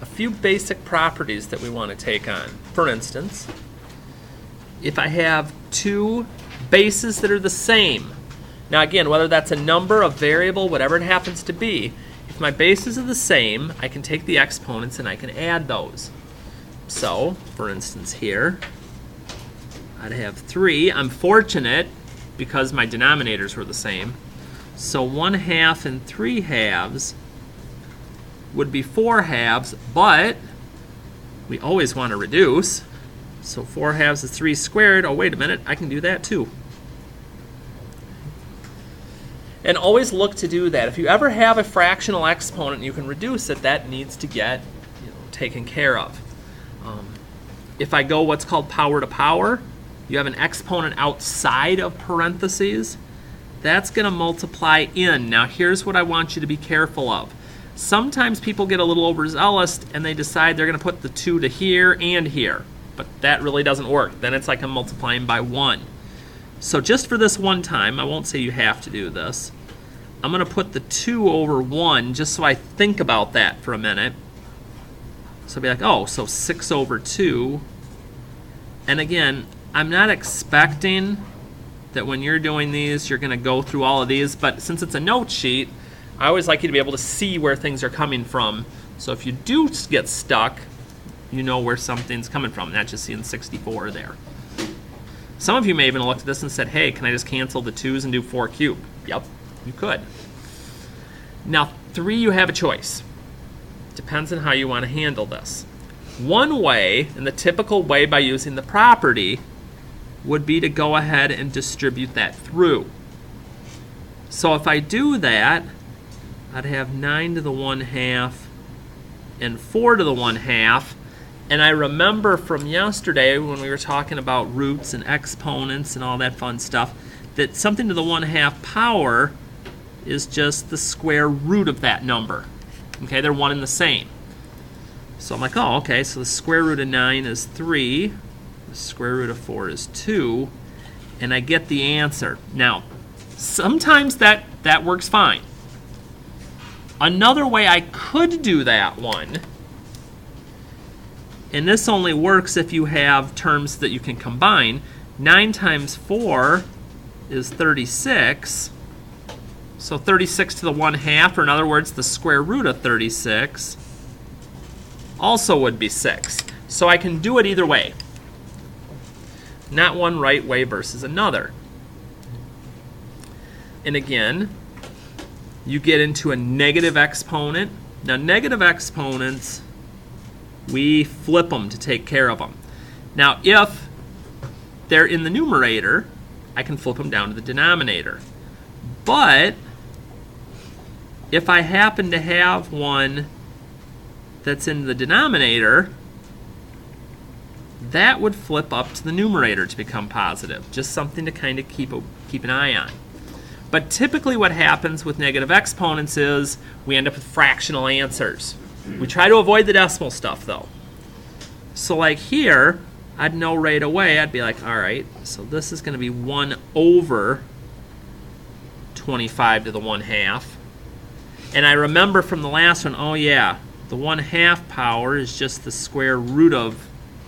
a few basic properties that we want to take on. For instance, if I have two bases that are the same, now again, whether that's a number, a variable, whatever it happens to be, if my bases are the same, I can take the exponents and I can add those. So, for instance here, I'd have 3. I'm fortunate because my denominators were the same. So 1/2 and 3/2 would be 4/2, but we always want to reduce. So 4/2 is 3 squared. Oh, wait a minute, I can do that too. And always look to do that. If you ever have a fractional exponent and you can reduce it, that needs to get taken care of. If I go what's called power to power, you have an exponent outside of parentheses, that's going to multiply in. Now here's what I want you to be careful of. Sometimes people get a little overzealous and they decide they're going to put the 2 to here and here, but that really doesn't work. Then it's like I'm multiplying by 1. So just for this one time, I won't say you have to do this, I'm going to put the 2 over 1 just so I think about that for a minute. So I'll be like, oh, so 6 over 2. And again, I'm not expecting that when you're doing these, you're going to go through all of these. But since it's a note sheet, I always like you to be able to see where things are coming from. So if you do get stuck, you know where something's coming from, not just seeing 64 there. Some of you may even looked at this and said, hey, can I just cancel the 2's and do 4 cubed? Yep, you could. Now, 3, you have a choice. Depends on how you want to handle this. One way, and the typical way by using the property, would be to go ahead and distribute that through. So if I do that, I'd have 9 to the 1/2 and 4 to the 1/2. And I remember from yesterday when we were talking about roots and exponents and all that fun stuff, that something to the 1/2 power is just the square root of that number. Okay, they're one and the same. So I'm like, oh, okay, so the square root of 9 is 3. The square root of 4 is 2. And I get the answer. Now, sometimes that works fine. Another way I could do that one, and this only works if you have terms that you can combine. 9 times 4 is 36. So 36 to the 1/2, or in other words, the square root of 36, also would be 6. So I can do it either way. Not one right way versus another. And again, you get into a negative exponent. Now negative exponents, we flip them to take care of them. Now if they're in the numerator, I can flip them down to the denominator. But if I happen to have one that's in the denominator, that would flip up to the numerator to become positive. Just something to kind of keep an eye on. But typically what happens with negative exponents is we end up with fractional answers. We try to avoid the decimal stuff though. So like here, I'd know right away, I'd be like, all right, so this is going to be 1 over 25 to the 1/2. And I remember from the last one, oh yeah, the 1/2 power is just the square root of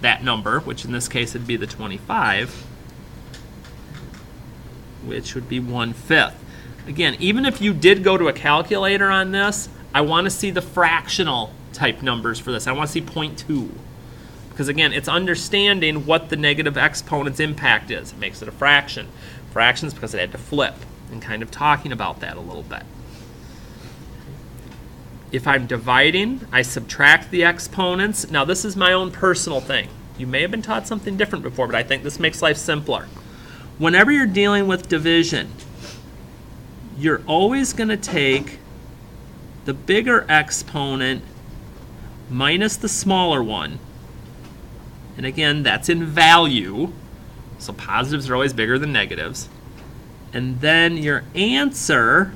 that number, which in this case would be the 25, which would be 1/5. Again, even if you did go to a calculator on this, I want to see the fractional type numbers for this. I want to see 0.2. Because again, it's understanding what the negative exponent's impact is. It makes it a fraction. Fractions because it had to flip, and kind of talking about that a little bit. If I'm dividing, I subtract the exponents. Now this is my own personal thing. You may have been taught something different before, but I think this makes life simpler. Whenever you're dealing with division, you're always going to take the bigger exponent minus the smaller one. And again, that's in value. So positives are always bigger than negatives. And then your answer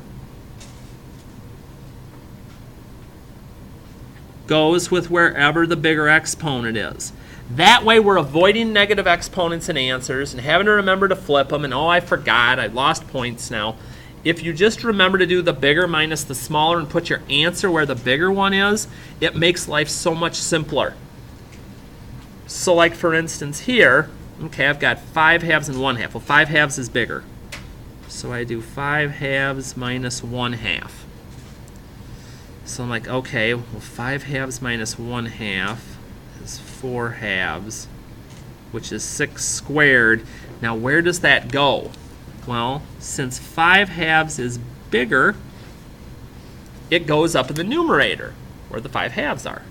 goes with wherever the bigger exponent is. That way we're avoiding negative exponents and answers and having to remember to flip them and oh, I forgot, I lost points now. if you just remember to do the bigger minus the smaller and put your answer where the bigger one is, it makes life so much simpler. So like for instance here, okay, I've got 5/2 and 1/2. Well, 5/2 is bigger. So I do 5/2 minus 1/2. So I'm like, okay, well 5/2 minus 1/2 is 4/2, which is 6 squared. Now where does that go? Well, since 5/2 is bigger, it goes up in the numerator where the 5/2 are.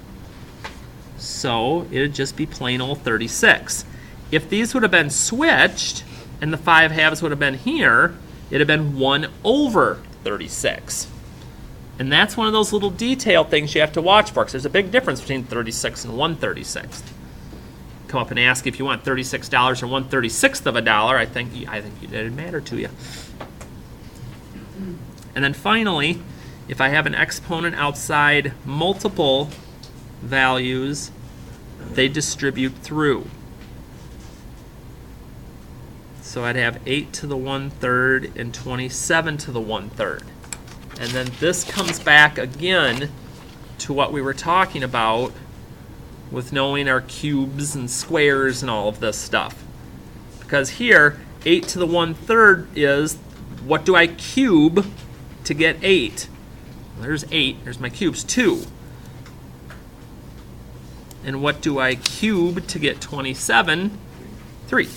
So it'd just be plain old 36. If these would have been switched and the 5/2 would have been here, it'd have been 1/36. And that's one of those little detail things you have to watch for, because there's a big difference between 36 and 1/36. Come up and ask if you want $36 or 1/36 of a dollar. I think it'd matter to you. And then finally, if I have an exponent outside multiple values, they distribute through. So I'd have 8 to the 1/3 and 27 to the 1/3. And then this comes back again to what we were talking about with knowing our cubes and squares and all of this stuff. Because here, 8 to the 1/3 is, what do I cube to get 8? Well, there's 8, there's my cubes, 2. And what do I cube to get 27? 3.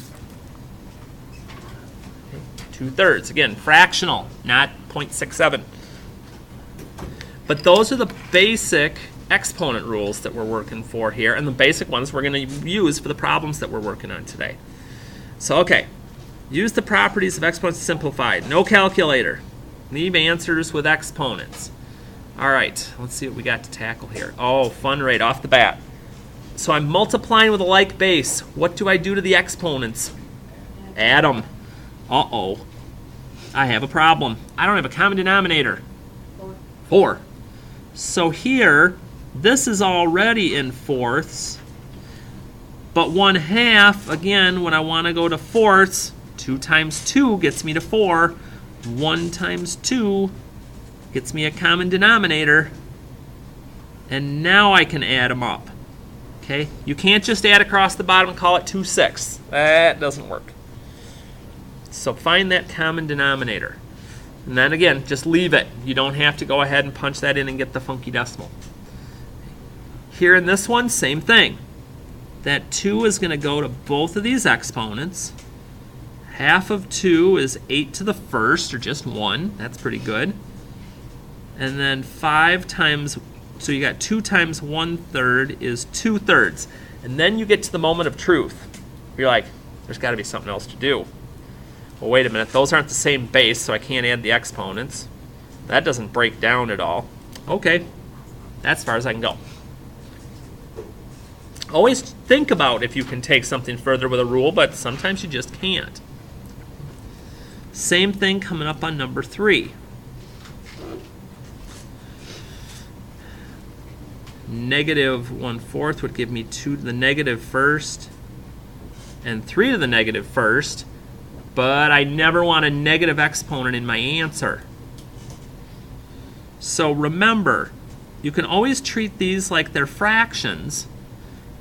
2/3. Again, fractional, not 0.67. But those are the basic exponent rules that we're working for here, and the basic ones we're going to use for the problems that we're working on today. So, okay, use the properties of exponents simplified. No calculator. Leave answers with exponents. All right, let's see what we got to tackle here. Oh, fun right off the bat. So I'm multiplying with a like base. What do I do to the exponents? Add them. Uh-oh. I have a problem. I don't have a common denominator. 4. So here, this is already in fourths. But 1/2, again, when I want to go to fourths, 2 times 2 gets me to 4. 1 times 2 gets me a common denominator. And now I can add them up. Okay? You can't just add across the bottom and call it 2/6. That doesn't work. So find that common denominator. And then again, just leave it. You don't have to go ahead and punch that in and get the funky decimal. Here in this one, same thing. That 2 is going to go to both of these exponents. Half of 2 is 8 to the first, or just 1. That's pretty good. And then 5 times, so you got 2 times 1/3 is 2/3. And then you get to the moment of truth. You're like, there's got to be something else to do. Well, wait a minute, those aren't the same base, so I can't add the exponents. That doesn't break down at all. Okay, that's as far as I can go. Always think about if you can take something further with a rule, but sometimes you just can't. Same thing coming up on number 3. Negative 1/4 would give me 2 to the negative first and 3 to the negative first. But I never want a negative exponent in my answer. So remember, you can always treat these like they're fractions.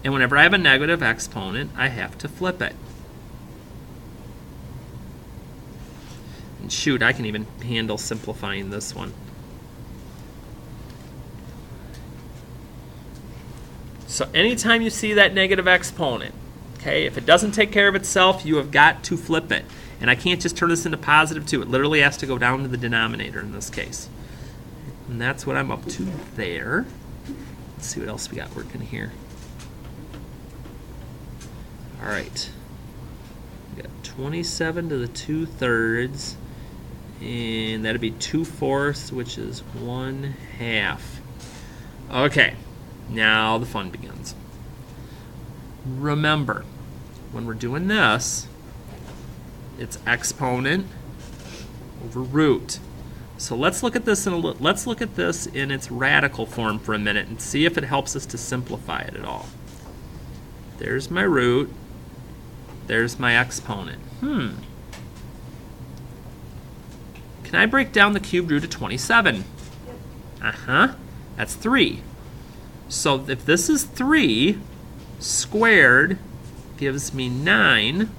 And whenever I have a negative exponent, I have to flip it. And shoot, I can even handle simplifying this one. So anytime you see that negative exponent, okay, if it doesn't take care of itself, you have got to flip it. And I can't just turn this into positive 2. It literally has to go down to the denominator in this case. And that's what I'm up to there. Let's see what else we got working here. All right. We got 27 to the 2/3. And that'd be 2/4, which is 1/2. Okay. Now the fun begins. Remember, when we're doing this, it's exponent over root. So let's look at this in its radical form for a minute and see if it helps us to simplify it at all. There's my root. There's my exponent. Can can I break down the cubed root of 27? Uh-huh. That's 3. So if this is 3 squared gives me 9,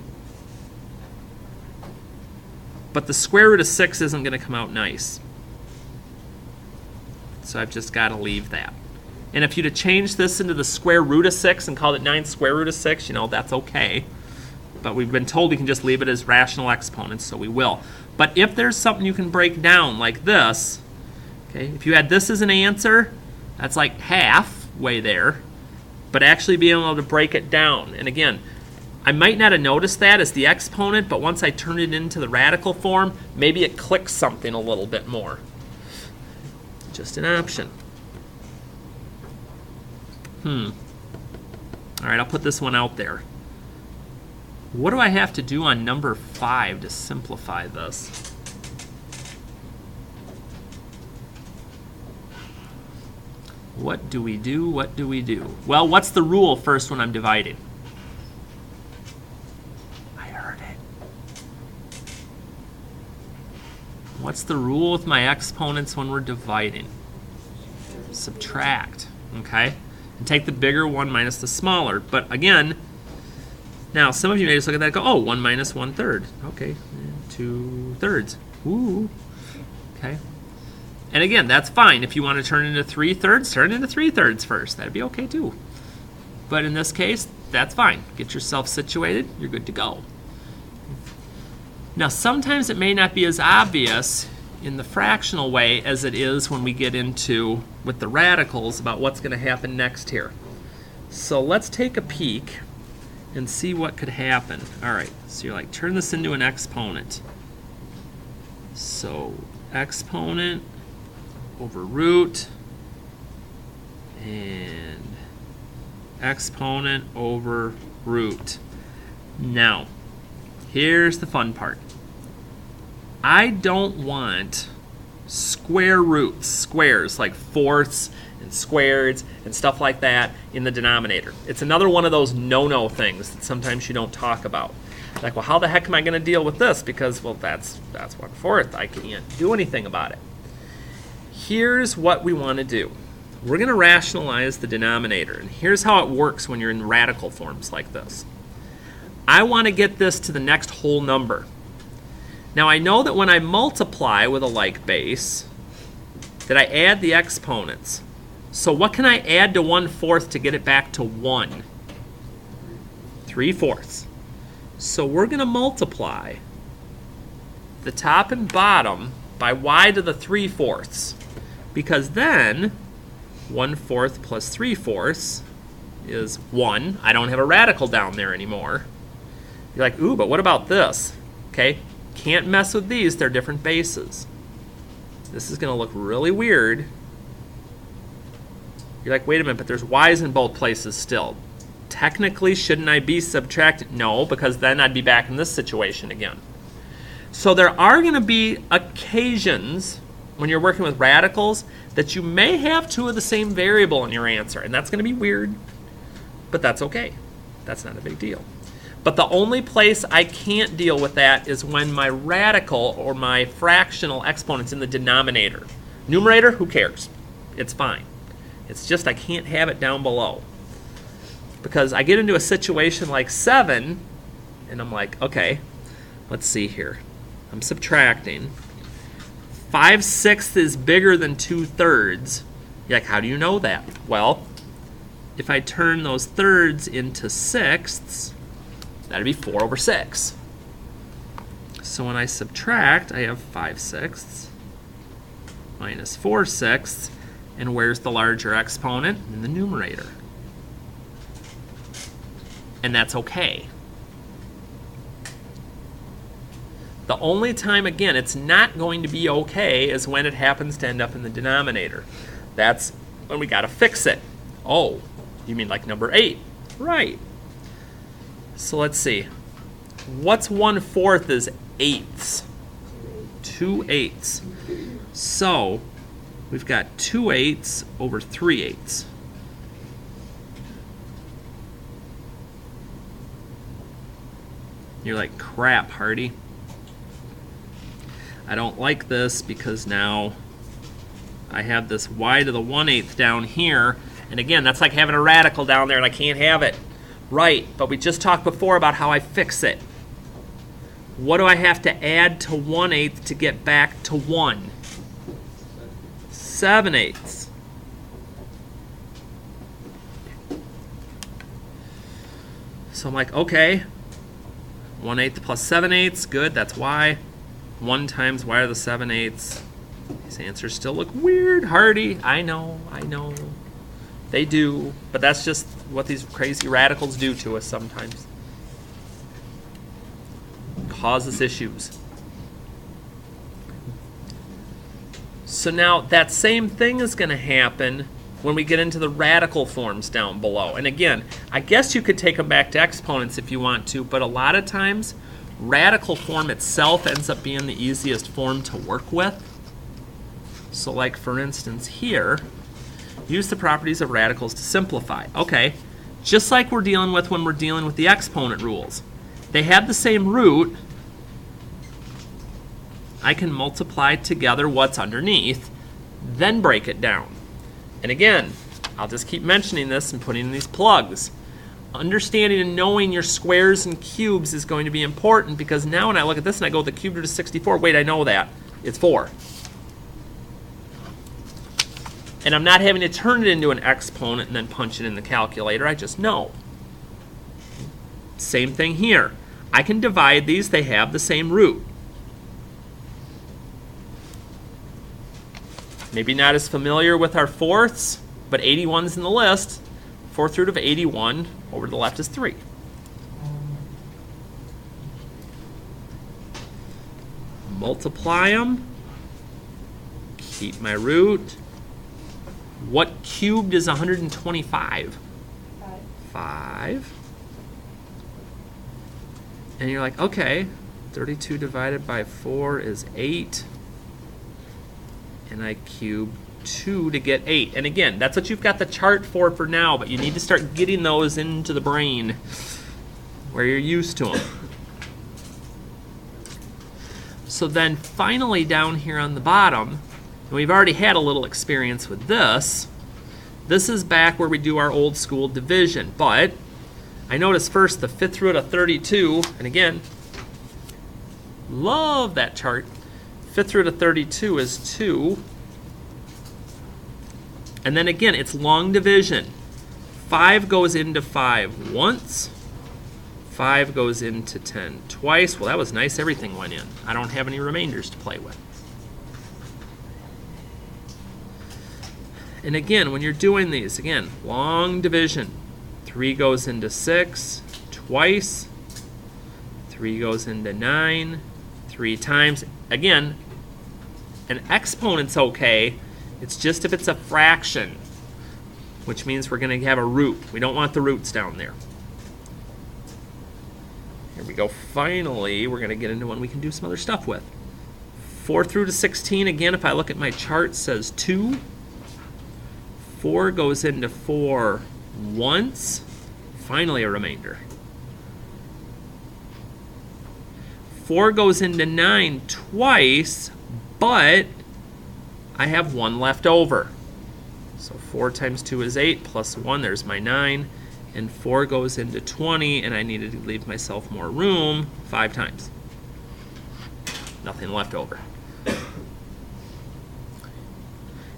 but the square root of 6 isn't going to come out nice. So I've just got to leave that. And if you'd have changed this into the square root of 6 and called it 9 square root of 6, you know, that's okay. But we've been told we can just leave it as rational exponents, so we will. But if there's something you can break down like this, okay, if you had this as an answer, that's like halfway there. But actually being able to break it down. And again, I might not have noticed that as the exponent, but once I turn it into the radical form, maybe it clicks something a little bit more. Just an option. All right, I'll put this one out there. What do I have to do on number 5 to simplify this? What do we do? What do we do? Well, what's the rule first when I'm dividing? I heard it. What's the rule with my exponents when we're dividing? Subtract, okay? And take the bigger one minus the smaller. But again, now some of you may just look at that and go, oh, 1 minus 1/3. Okay, 2/3. Ooh, okay. And again, that's fine. If you want to turn it into 3/3, turn it into 3/3 first. That'd be okay too. But in this case, that's fine. Get yourself situated. You're good to go. Now, sometimes it may not be as obvious in the fractional way as it is when we get into with the radicals about what's going to happen next here. So let's take a peek and see what could happen. All right, so you're like, turn this into an exponent. So exponent over root and exponent over root. Now, here's the fun part. I don't want square roots, squares like fourths and squareds and stuff like that in the denominator. It's another one of those no-no things that sometimes you don't talk about. Like, well, how the heck am I going to deal with this? Because, well, that's 1/4. I can't do anything about it. Here's what we want to do. We're going to rationalize the denominator. And here's how it works when you're in radical forms like this. I want to get this to the next whole number. Now, I know that when I multiply with a like base, that I add the exponents. So what can I add to 1/4 to get it back to 1? 3/4. So we're going to multiply the top and bottom by y to the 3/4. Because then 1/4 plus 3/4 is 1. I don't have a radical down there anymore. You're like, ooh, but what about this? Okay, can't mess with these. They're different bases. This is going to look really weird. You're like, wait a minute, but there's y's in both places still. Technically, shouldn't I be subtracting? No, because then I'd be back in this situation again. So there are going to be occasions when you're working with radicals that you may have two of the same variable in your answer, and that's going to be weird, but that's okay. That's not a big deal. But the only place I can't deal with that is when my radical or my fractional exponent's in the denominator. Numerator, who cares? It's fine. It's just I can't have it down below. Because I get into a situation like 7, and I'm like, okay, let's see here. I'm subtracting. 5/6 is bigger than 2/3. You're like, how do you know that? Well, if I turn those thirds into sixths, that'd be 4/6. So when I subtract, I have 5/6 minus 4/6. And where's the larger exponent? In the numerator. And that's okay. The only time, again, it's not going to be okay is when it happens to end up in the denominator. That's when we got to fix it. Oh, you mean like number 8? Right. So let's see. What's 1/4 is eighths? 2/8. So we've got 2/8 over 3/8. You're like, crap, Harty. I don't like this because now I have this y to the 1/8 down here. And again, that's like having a radical down there and I can't have it. Right, but we just talked before about how I fix it. What do I have to add to 1/8 to get back to 1? 7/8. So I'm like, okay, 1/8 plus 7/8, good, that's y. 1 times y to the 7/8. These answers still look weird, Harty. I know. They do, but that's just what these crazy radicals do to us sometimes. Causes issues. So now that same thing is going to happen when we get into the radical forms down below. And again, I guess you could take them back to exponents if you want to, but a lot of times radical form itself ends up being the easiest form to work with. So like for instance here, use the properties of radicals to simplify. Okay, just like we're dealing with when we're dealing with the exponent rules. They have the same root. I can multiply together what's underneath, then break it down. And again, I'll just keep mentioning this and putting in these plugs. Understanding and knowing your squares and cubes is going to be important because now when I look at this and I go the cube root of 64, wait, I know that. It's 4. And I'm not having to turn it into an exponent and then punch it in the calculator. I just know. Same thing here. I can divide these. They have the same root. Maybe not as familiar with our fourths, but 81's in the list. Fourth root of 81 over to the left is 3. Multiply them. Keep my root. What cubed is 125? 5. And you're like, okay, 32 divided by 4 is 8. And I cube 2 to get 8. And again, that's what you've got the chart for now, but you need to start getting those into the brain where you're used to them. So then finally down here on the bottom, and we've already had a little experience with this. This is back where we do our old school division. But I notice first the 5th root of 32, and again, love that chart. 5th root of 32 is 2. And then again, it's long division. 5 goes into 5 once. 5 goes into 10 twice. Well, that was nice. Everything went in. I don't have any remainders to play with. And again, when you're doing these, again, long division. 3 goes into 6 twice. 3 goes into 9 3 times. Again, an exponent's okay. It's just if it's a fraction, which means we're going to have a root. We don't want the roots down there. Here we go. Finally, we're going to get into one we can do some other stuff with. 4 through to 16, again, if I look at my chart, says 2. 4 goes into 4 once. Finally, a remainder. 4 goes into 9 twice, but I have 1 left over. So 4 times 2 is 8, plus 1, there's my 9. And 4 goes into 20, and I needed to leave myself more room 5 times. Nothing left over.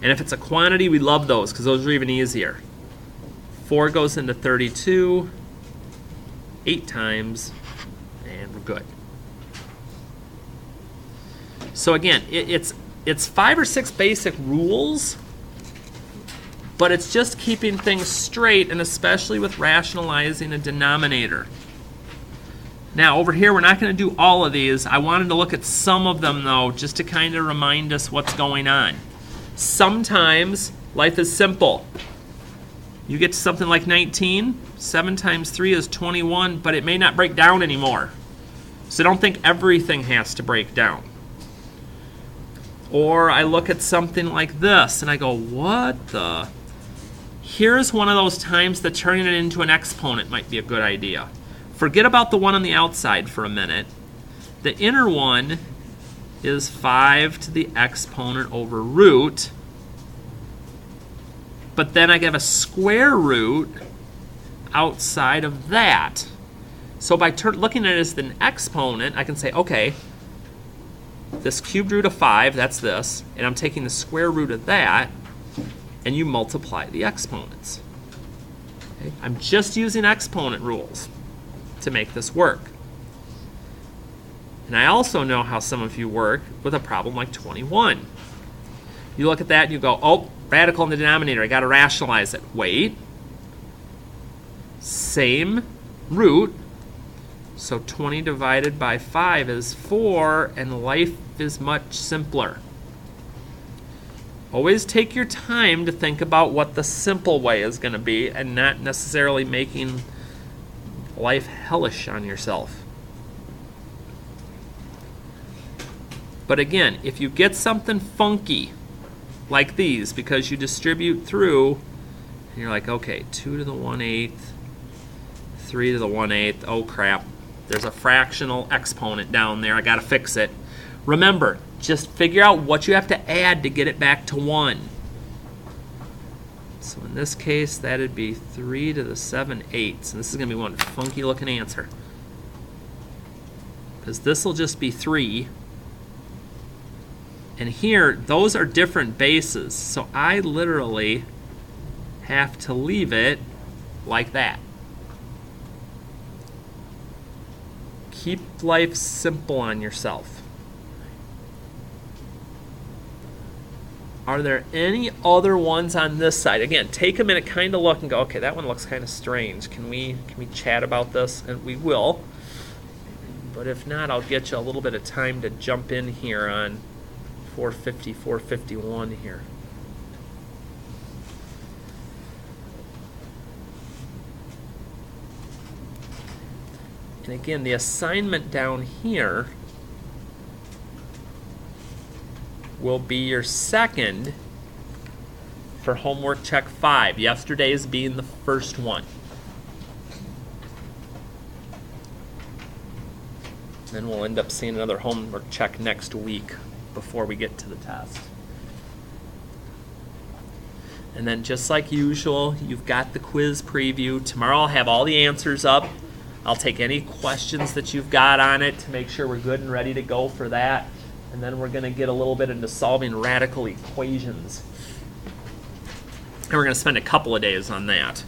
And if it's a quantity, we love those, because those are even easier. 4 goes into 32, 8 times, and we're good. So again, it's 5 or 6 basic rules, but it's just keeping things straight, and especially with rationalizing a denominator. Now over here, we're not going to do all of these. I wanted to look at some of them though, just to kind of remind us what's going on. Sometimes life is simple. You get to something like 19, 7 times 3 is 21, but it may not break down anymore. So don't think everything has to break down. Or I look at something like this and I go, what the? Here's one of those times that turning it into an exponent might be a good idea. Forget about the one on the outside for a minute. The inner one is 5 to the exponent over root. But then I have a square root outside of that. So by looking at it as an exponent, I can say, okay, this cubed root of 5, that's this, and I'm taking the square root of that, and you multiply the exponents. Okay? I'm just using exponent rules to make this work. And I also know how some of you work with a problem like 21. You look at that and you go, oh, radical in the denominator, I got to rationalize it. Wait. Same root. So 20 divided by 5 is 4, and life is much simpler. Always take your time to think about what the simple way is going to be and not necessarily making life hellish on yourself. But again, if you get something funky like these because you distribute through and you're like, okay, 2 to the 1/8, 3 to the 1/8, oh crap, there's a fractional exponent down there, I got to fix it. Remember, just figure out what you have to add to get it back to 1. So in this case, that'd be 3 to the 7/8. And this is going to be one funky looking answer. Because this will just be 3. And here, those are different bases. So I literally have to leave it like that. Keep life simple on yourself. Are there any other ones on this side? Again, take a minute, kind of look and go, okay, that one looks kind of strange. Can we chat about this? And we will. But if not, I'll get you a little bit of time to jump in here on 450, 451 here. And again, the assignment down here will be your second for homework check 5. Yesterday's being the first one. Then we'll end up seeing another homework check next week before we get to the test. And then just like usual, you've got the quiz preview. Tomorrow I'll have all the answers up. I'll take any questions that you've got on it to make sure we're good and ready to go for that. And then we're going to get a little bit into solving radical equations. And we're going to spend a couple of days on that,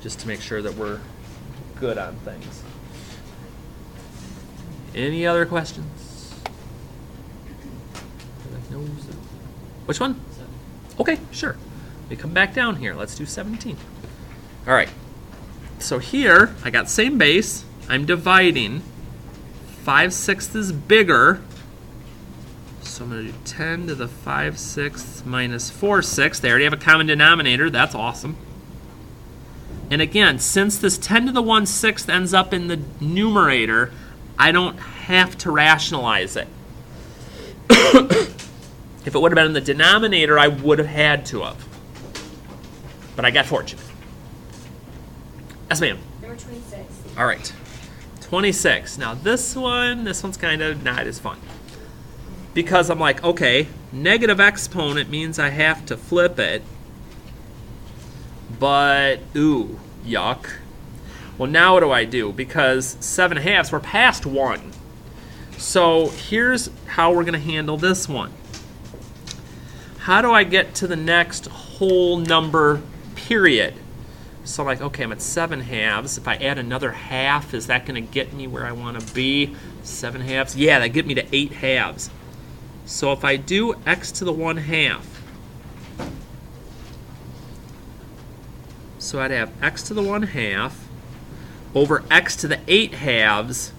just to make sure that we're good on things. Any other questions? Which one? Okay, sure. We come back down here. Let's do 17. All right. So here, I got same base. I'm dividing. 5/6 is bigger. So I'm going to do 10 to the 5/6 minus 4/6. They already have a common denominator. That's awesome. And again, since this 10 to the 1/6 ends up in the numerator, I don't have to rationalize it. If it would have been in the denominator, I would have had to have. But I got fortunate. Yes, ma'am. Number 26. All right. 26. Now this one's kind of not as fun. Because I'm like, okay, negative exponent means I have to flip it. But, ooh, yuck. Well, now what do? Because 7/2, we're past 1. So here's how we're going to handle this one. How do I get to the next whole number period? So I'm like, okay, I'm at 7/2. If I add another half, is that going to get me where I want to be? 7/2. Yeah, that get me to 8/2. So if I do x to the 1/2, so I'd have x to the 1/2 over x to the 8/2,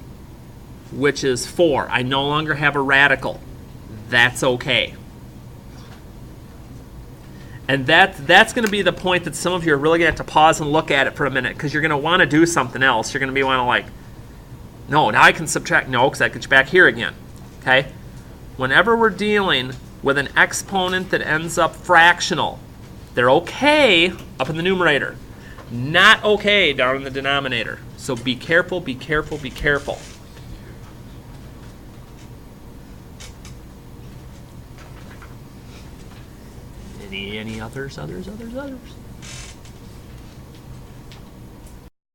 which is 4. I no longer have a radical. That's okay. And that's going to be the point that some of you are really going to have to pause and look at it for a minute, because you're going to want to do something else. You're going to be wanting to like, no, now I can subtract. No, because that gets you back here again. Okay? Whenever we're dealing with an exponent that ends up fractional, they're okay up in the numerator, not okay down in the denominator. So be careful, be careful, be careful. Any others?